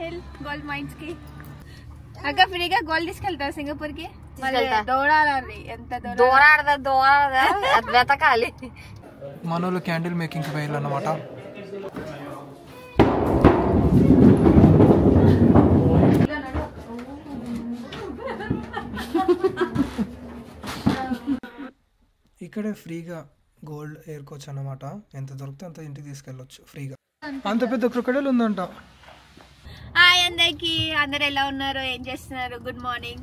Hill gold mines కి అక్క ఫ్రీగా గోల్డ్ తీసుకెళ్తావు సింగపూర్ కి దూరాలి ఎంత దూరాడదా వెతకాలి మనోళ్ళు క్యాండిల్ మేకింగ్ కి వెళ్ళాలన్నమాట. ఇక్కడే ఫ్రీగా గోల్డ్ ఏరుకోవచ్చు అన్నమాట. ఎంత దొరికితే అంత ఇంటికి తీసుకెళ్ళొచ్చు ఫ్రీగా. అంత పెద్ద క్రొకడైల్ ఉందంట. హాయ్ అందరికి, అందరు ఎలా ఉన్నారు, ఏం చేస్తున్నారు? Good morning.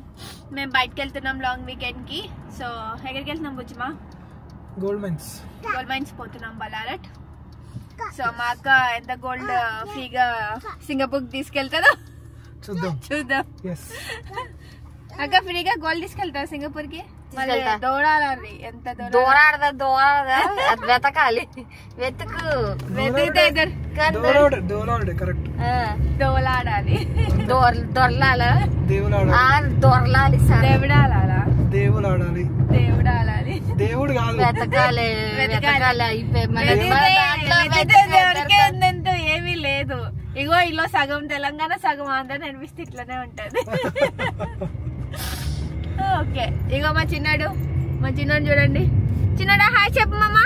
మేము బయటకు వెళ్తున్నాం లాంగ్ వీకెండ్ కి. సో ఎక్కడికి వెళ్తున్నాం బుజ్జిమా? గోల్డ్ మైన్స్ పోతున్నాం బలారట్. సో మా అక్క ఎంత గోల్డ్ ఫ్రీగా సింగపూర్ తీసుకెళ్తారో చూద్దాం. అక్క ఫ్రీగా గోల్డ్ తీసుకెళ్తావు సింగపూర్ కి? దూరాలి ఎంత దూరాడదా వెతకాలి వెతికితే దోలాడాలి దేవుడాలి దేవుడు కాదు వెతకాలి ఏమీ లేదు. ఇగో ఇలా సగం తెలంగాణ సగం ఆంధ్ర అనిపిస్తే ఇట్లనే ఉంటది. ఓకే, ఇగో మా చిన్నాడు చూడండి. చిన్నాడా హాయ్ చెప్పు మామా.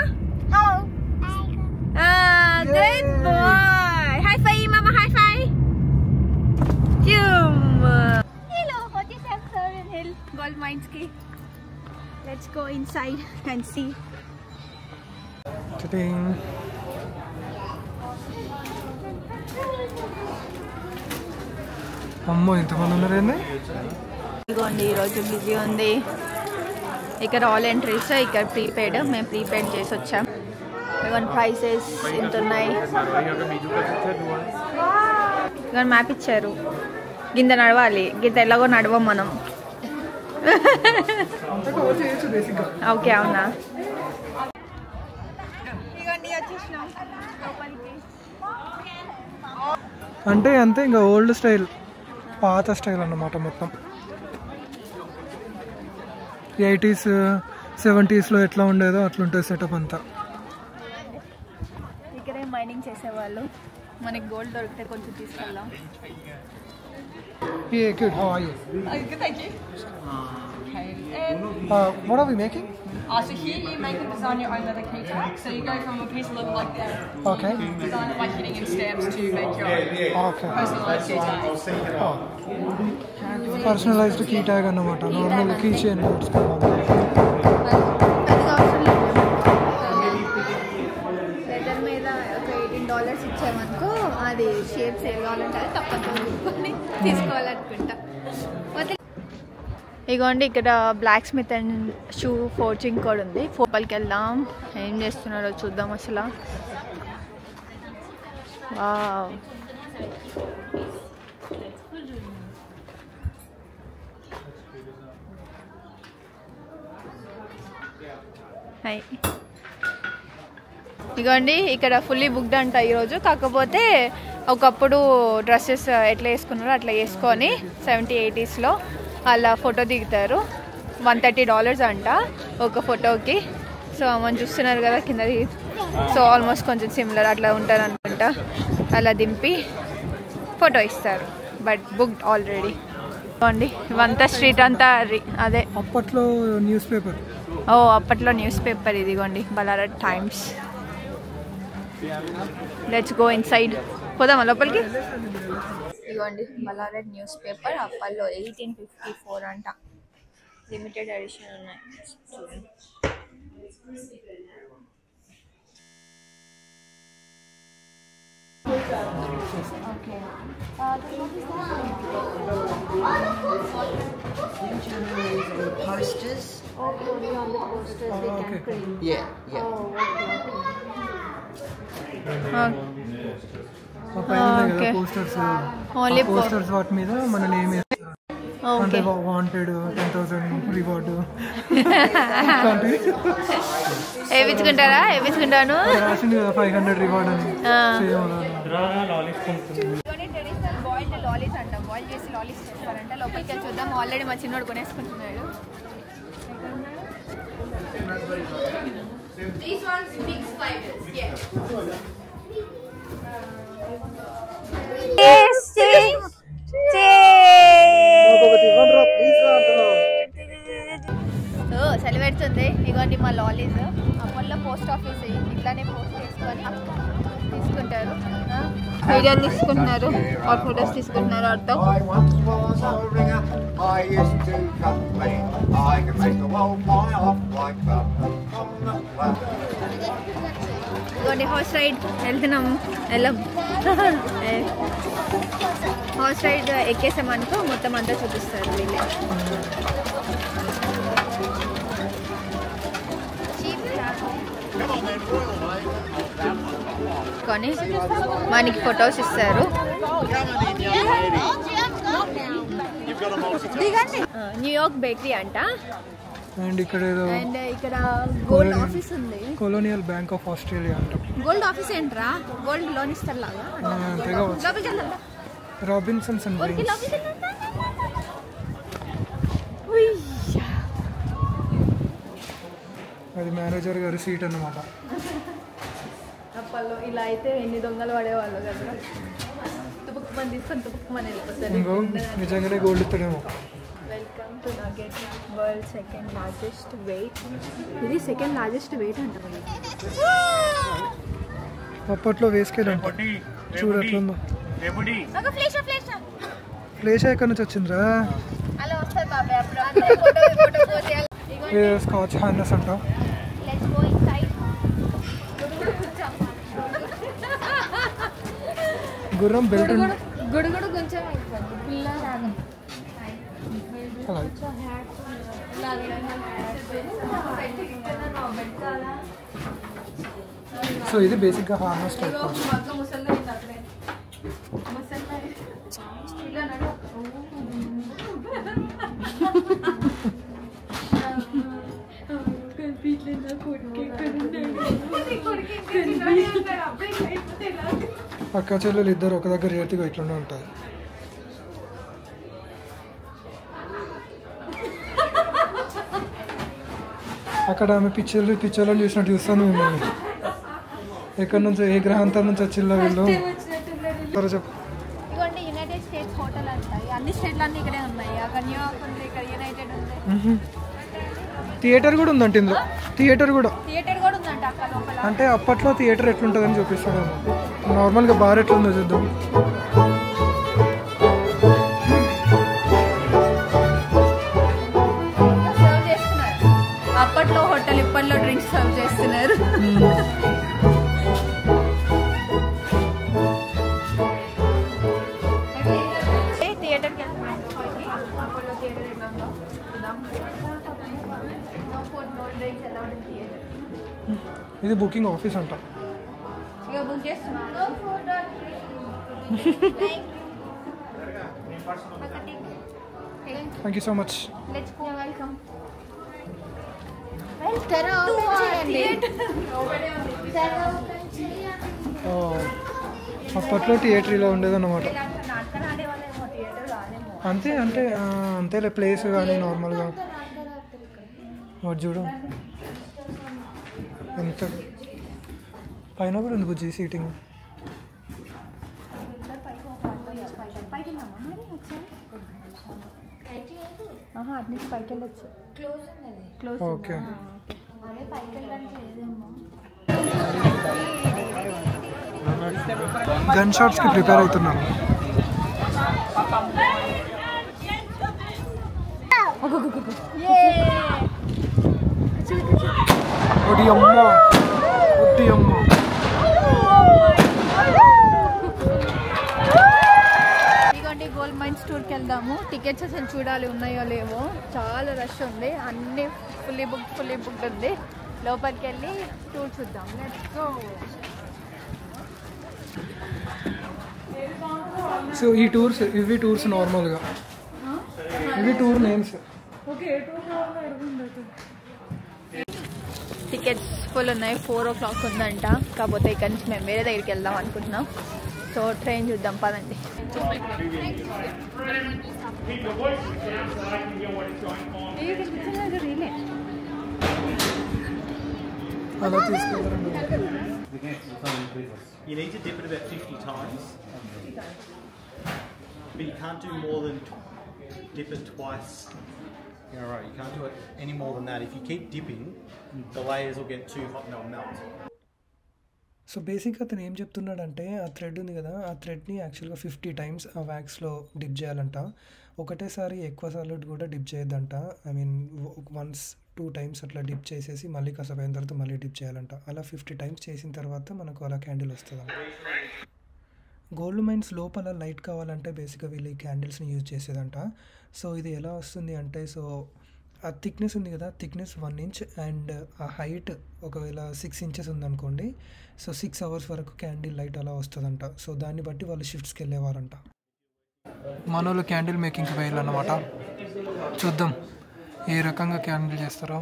Good bye. హై ఫై మామా, హై ఫై. హలో, వచ్చేసాం సోరెన్ హిల్ గోల్డ్ మైన్స్ కి. Let's go inside and see. అమ్మో ఇంతమంది ఉన్నారండి. ఇదిగోండి ఈరోజు బిజీ ఉంది. ఇక్కడ ఆల్ ఎంట్రీస్, ఇక్కడ ప్రీపెయిడ్. మేము ప్రీపెయిడ్ చేసి వచ్చాం. ఇవన్నీ ప్రైసెస్ ఇంత ఉన్నాయి. ఇక మ్యాప్ ఇచ్చారు. గింత నడవాలి, గింత ఎలాగో నడవం మనం. ఓకే అవునా? అంటే అంతే ఇంకా ఓల్డ్ స్టైల్, పాత స్టైల్ అన్నమాట. మొత్తం 80s 70s ఎట్లా ఉండేదో అట్లుంటుంది సెటప్ అంతా. ఇక్కడే మైనింగ్ చేసేవాళ్ళు. మనకి గోల్డ్ దొరికితే కొంచెం తీసుకెళ్దాం. Yeah, good. How are you? Good, thank you. Okay. What are we making? So here you make and design your own leather key tag. So you go from a piece of leather like that. Okay. Design it by hitting in stamps to make your own Okay. personalised key tag. Personalized key tag అన్నమాట. Normal key chain పెట్టుకోవాలి. Leather మీద ఒక $18 ఇచ్చామనుకో, అది shapes ఏం కావాలంటే అది తప్పకుండా తీసుకోవాలనుకుంటా. ఇగోండి ఇక్కడ బ్లాక్ స్మిత్ అండ్ షూ ఫోర్చింగ్ కూడా ఉంది. ఫోటోకి వెళ్దాం, ఏం చేస్తున్నారో చూద్దాం అసలు. Wow, hi. ఇగోండి ఇక్కడ ఫుల్లీ బుక్డ్ అంట ఈరోజు. కాకపోతే ఒకప్పుడు డ్రెస్సెస్ ఎట్లా వేసుకున్నారో అట్లా వేసుకొని 70s-80s అలా ఫోటో దిగుతారు. $130 అంట ఒక ఫోటోకి. సో మనం చూస్తున్నారు కదా కింద. సో ఆల్మోస్ట్ కొంచెం సిమిలర్ అట్లా ఉంటారు అనుకుంటా. అలా దింపి ఫోటో ఇస్తారు, బట్ బుక్డ్ ఆల్రెడీ. అండి ఇవంతా స్ట్రీట్ అంతా అదే అప్పట్లో న్యూస్ పేపర్. అప్పట్లో న్యూస్ పేపర్. ఇదిగోండి బలారట్ టైమ్స్. Let's go inside. పోదామా లోపలికి? ఇదిగోండి బలారట్ న్యూస్ పేపర్. అప్పట్లో 1854 అంట. లిమిటెడ్ ఎడిషన్ ఉన్నాయి చూడండి. Okay. Posters. Only on the posters we can print. Yeah. Okay. Posters వాటి మీద మన నేమ్ అంటే వాంటెడ్ 10,000 రివార్డు వేయించుకుంటారా? వేయించుకుంటాను. రాసింది కదా 500 రివార్డ్ అని. ట్రెడిషనల్ బాయిల్డ్ లాలీస్ అంట. బాయిల్ చేసి లాలీస్ చేస్తారంట. లోపలికి వెళ్ళి చూద్దాం. ఆల్రెడీ మా చిన్నోడు కొనేసుకుంటున్నాడు. These ones mixed flavors. Yeah. Tasty. వీడియోలు తీసుకుంటున్నారు ఫొటోస్ తీసుకుంటున్నారు auto. I once was a ringer. I used to cut clean. I could make the world fly off like that on the flat. ఇదిగోండి horse ride వెళ్తున్నాము. Horse ride ఎక్కేసామనుకో మొత్తం అంతా చూపిస్తారు వీళ్ళే. కానీ మనకి ఫొటోస్ ఇస్తారు. న్యూయార్క్ బేకరీ అంట. అండ్ ఇక్కడ ఇక్కడ గోల్డ్ ఆఫీస్ ఉంది. కొలోనియల్ బ్యాంక్ ఆఫ్ ఆస్ట్రేలియా అంట. గోల్డ్ ఆఫీస్ ఏంట్రా? గోల్డ్ లోన్ ఇస్తారు లాగా. రాబిన్సన్స్ అండ్ అది మేనేజర్ గారి సీట్ అన్నమాట. అప్పట్లో ఇలా అయితే ఎన్ని దొంగలు పడేవాళ్ళు కదా. తుపుక్కుమని తీసుకొని తుపుక్కుమని వెళ్ళిపోతారు. నిజంగానే గోల్డ్ ఇస్తాడేమో. Welcome to nugget world second largest weight. ఇది సెకండ్ లార్జెస్ట్ వెయిట్ అంట. అప్పట్లో వేసుకెళ్ళంట. చూడు ఎట్లుందో. ఫ్లేష్ ఎక్కడి నుంచి వచ్చిందిరా? స్కాచ్ హ్యాండర్స్ అంట. గుర్రం బెల్ట్ గుడుగుడు కొంచెం సో ఇది బేసిక్గా హార్నెస్ టైప్. అక్క చెల్లెలు ఇద్దరు ఒక దగ్గర రేతిగా ఇట్లనే ఉంటాయి. అక్కడ ఆమె పిక్చర్లో చూసినట్టు చూస్తాను మిమ్మల్ని. ఎక్కడి నుంచి ఏ గ్రహాంతం నుంచి వచ్చిందో వీళ్ళు. చెప్పు. ఇదిగోండి యునైటెడ్ స్టేట్స్ హోటల్ అంటాయి. అన్ని స్టేట్లన్నీ ఇక్కడే ఉన్నాయి. అక్కడ న్యూయార్క్ ఉంది, ఇక్కడ యునైటెడ్ ఉంది. థియేటర్ కూడా ఉందంట ఇందులో. థియేటర్ కూడా ఉందంట అక్కడ లోపల. అంటే అప్పట్లో థియేటర్ ఎట్లుంటుందని చూపిస్తాడు. నార్మల్గా బార్ ఎట్లుందో చూద్దాం. అప్పట్లో హోటల్, ఇప్పట్లో డ్రింక్స్ సర్వ్ చేస్తున్నారు. థియేటర్కి ఇది బుకింగ్ ఆఫీస్ అంట. ఇక బుక్ చేస్తున్నా. Thank you so much. Welcome. అప్పట్లో థియేటర్ ఇలా ఉండేదన్నమాట. అంతేలే ప్లేస్ కానీ నార్మల్గా. వాడు చూడు ఎంత పైన కూడా ఉంది బుజ్జి సీటింగ్. ఓకే. గన్ షాట్స్కి ప్రిపేర్ అవుతున్నాను. ఇదిగోండి గోల్డ్ మైన్స్ టూర్కి వెళ్దాము. టికెట్స్ అసలు చూడాలి ఉన్నాయో లేవో. చాలా రష్ ఉంది. అన్ని ఫుల్లీ బుక్డ్ ఉంది. లోపలికి వెళ్ళి టూర్ చూద్దాం. Let's go. సో ఇవి టూర్స్ నార్మల్గా ఇవి టూర్ నేమ్స్. టికెట్స్ ఫుల్ ఉన్నాయి. 4 o'clock ఉందంట. కాకపోతే ఇక్కడ నుంచి మేము వేరే దగ్గరికి వెళ్దాం అనుకుంటున్నాం. సో ట్రైన్ చూద్దాం పదండి. అలా తీసుకెళ్తారండి. You need to dip it about 50 times, but you can't do more than dip it twice in a row. You can't do it any more than that. If you keep dipping, the layers will get too hot and they'll melt. So బేసిక్గా అతను ఏం చెప్తున్నాడంటే ఆ thread ఉంది కదా, ఆ థ్రెడ్ని యాక్చువల్గా 50 టైమ్స్ ఆ వ్యాక్స్లో డిప్ చేయాలంట. ఒకటేసారి ఎక్కువ సార్లు కూడా డిప్ చేయొద్దంట. ఐ మీన్ వన్స్ 2 టైమ్స్ అట్లా డిప్ చేసేసి మళ్ళీ కాసేపు అయిన తర్వాత మళ్ళీ డిప్ చేయాలంట. అలా 50 టైమ్స్ చేసిన తర్వాత మనకు అలా క్యాండిల్ వస్తుందంట. గోల్డ్ మైన్స్ లోపల లైట్ కావాలంటే బేసిక్గా వీళ్ళు ఈ క్యాండిల్స్ని యూజ్ చేసేదంట. సో ఇది ఎలా వస్తుంది అంటే, సో ఆ థిక్నెస్ ఉంది కదా, థిక్నెస్ 1 ఇంచ్ అండ్ ఆ హైట్ ఒకవేళ 6 ఇంచెస్ ఉందనుకోండి, సో 6 అవర్స్ వరకు క్యాండిల్ లైట్ అలా వస్తుందంట. సో దాన్ని బట్టి వాళ్ళు షిఫ్ట్స్కి వెళ్ళేవారంట. మనోళ్ళు క్యాండిల్ మేకింగ్కి వెళ్ళాలన్నమాట. చూద్దాం ఏ రకంగా క్యాండిల్ చేస్తారో.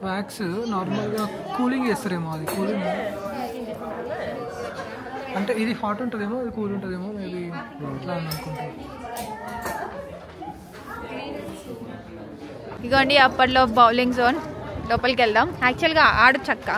వ్యాక్స్ నార్మల్గా కూలింగ్ చేస్తారేమో, అది కూలింగ్ అంటే ఇది హాట్ ఉంటుందేమో, అది కూల్ ఉంటుందేమో, మేబీ ఇట్లా అనుకుంటాను. ఇదిగోండి అప్పట్లో బౌలింగ్ జోన్, లోపలికి వెళ్దాం. యాక్చువల్గా ఆడొచ్చు అక్క.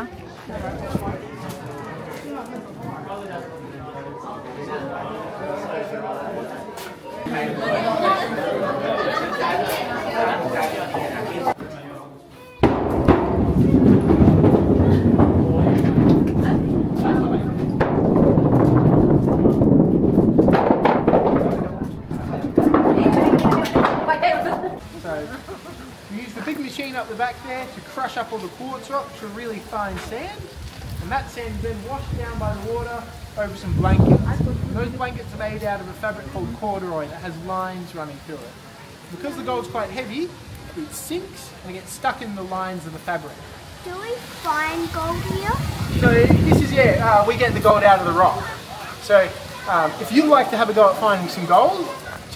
Up the back there to crush up all the quartz rock to really fine sand, and that sand is then washed down by the water over some blankets. And those blankets are made out of a fabric called corduroy that has lines running through it. Because the gold's quite heavy, it sinks and it gets stuck in the lines of the fabric. Do we find gold here? So this is we get the gold out of the rock. So if you'd like to have a go at finding some gold,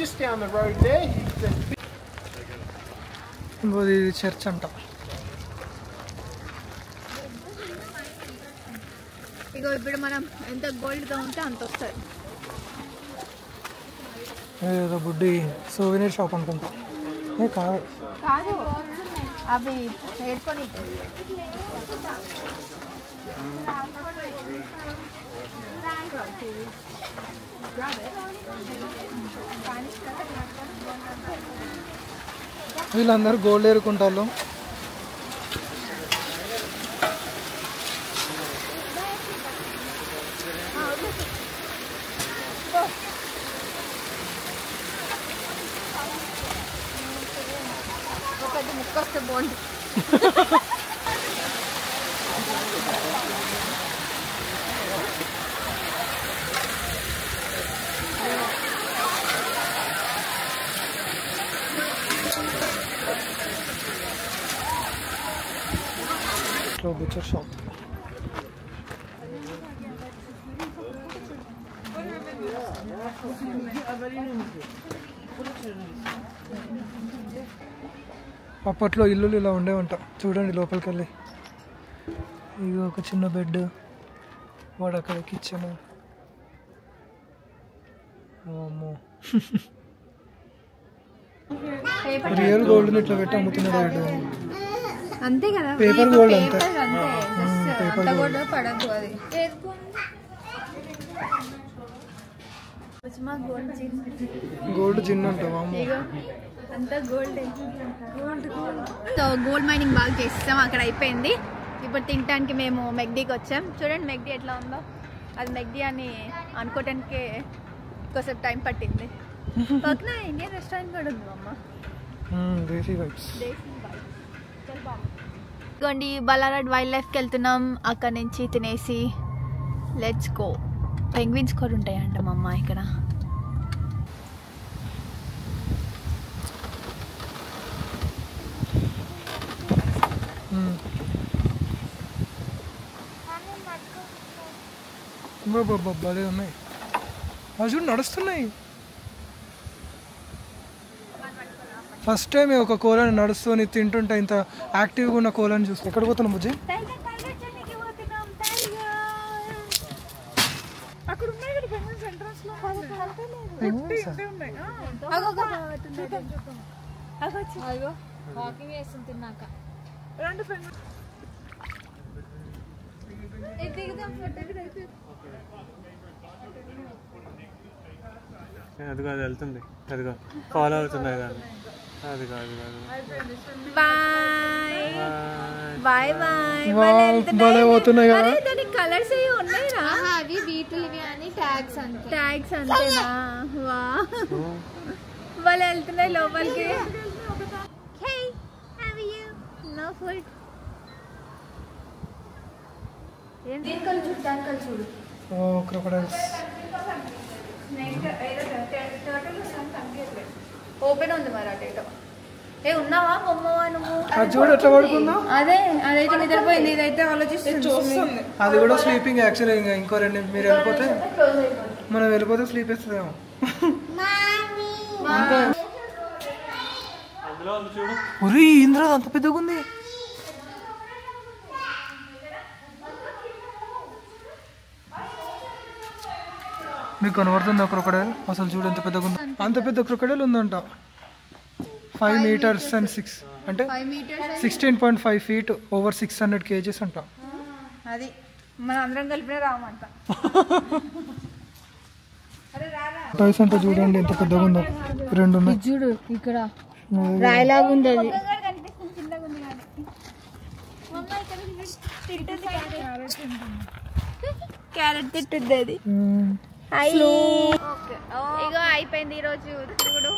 just down the road there. ఇది church అంట. ఇగో ఇప్పుడు మనం ఎంత గోల్డ్గా ఉంటే అంత వస్తుంది. ఏదో బుడ్డి సోవెనీర్ షాప్ అనుకుంటా. కాదు కాదు, అవి ఏర్కొని వీళ్ళందరూ గోల్డ్ ఏరుకుంటారు. ఒకటి ముక్క వస్తే బాగుంది. Butcher shop. అప్పట్లో ఇల్లులు ఇలా ఉండేవంట. చూడండి లోపలికి వెళ్ళి, ఇది ఒక చిన్న బెడ్, వాడు అక్కడ కిచెన్. అమ్మో, రియల్ గోల్డ్ ఇట్లా పెట్టి అమ్ముతున్నాడు. అంతే కదా, పేపర్ గోల్డ్ అంతే. పేపర్ గోల్డ్ పడదు. అది గోల్డ్ జిన్ అంటావా? అంతా గోల్డ్. సో గోల్డ్ మైనింగ్ బాగా చేస్తాం, అక్కడ అయిపోయింది. ఇప్పుడు తినడానికి మేము మెగ్డీకి వచ్చాం. చూడండి మెగ్డీ ఎట్లా ఉందో. అది మెగ్డీ అని అనుకోవటానికి కొంచెం టైం పట్టింది. పక్కన ఇండియన్ రెస్టారెంట్ కూడా ఉంది అమ్మ. ఇదిగోండి బలారాడ్ వైల్డ్ లైఫ్కి వెళ్తున్నాం. అక్కడ నుంచి తినేసి లెట్స్ గో. పెంగ్విన్స్ కూడా ఉంటాయంట మా అమ్మ ఇక్కడ. భలే ఉన్నాయి. అవి నడుస్తున్నాయి. ఫస్ట్ టైం ఒక కోలని నడుస్తుంది తింటుంటే ఇంత యాక్టివ్గా ఉన్న కోలని చూస్తే. ఎక్కడ పోతున్నాం బుజ్జి? అదిగో అది వెళ్తుంది, అదిగో ఫాలో అవుతున్నాయి కానీ అదిగో అదిగో బాయ్ బాయ్ బాయ్. భలే పోతున్నాయి కదా. దానికి కలర్స్ ఏ ఉన్నాయిరా, అవి బీటులు అని ట్యాగ్స్ అంతే. ట్యాగ్స్ అంతేనా? వా వాళ్ళు వెళ్తున్నాయి లోపలికి. Hey have you no food. Oh crocodiles. Open ఉంది మరి అటేటో. ఏ ఉన్నావా బొమ్మవా నువ్వు? అది చూడు ఎట్లా పడుకుందా. అదే అదైతే నిద్రపోయింది, ఇదైతే ఆలోచిస్తుంది. అది కూడా స్లీపింగ్ యాక్చువల్లీ. ఇంకా ఇంకో 2 మీరు వెళ్ళిపోతే మనం వెళ్ళిపోతే స్లీప్ వేస్తుందేమో. ఒరే ఇంద్ర అంత పెద్దగా ఉంది. మీకు కనబడుతుంది క్రొకడైల్? అసలు చూడు ఎంత పెద్దగా ఉందో. అంత పెద్ద క్రొకడైల్ ఉందంట. 5 meters and 6 అంటే 16.5 feet over 600 kgs అంట. అది మన అందరం కలిపిన రామంట. టైస్ అంటే చూడండి ఎంత పెద్దగా ఉందో. 2 ఉన్నాయి చూడు ఇక్కడ రాయిలాగా ఉంది అది. క్యారెట్ తిట్టుద్ది అది. ఇగో అయిపోయింది ఈరోజు తిరుగుడు.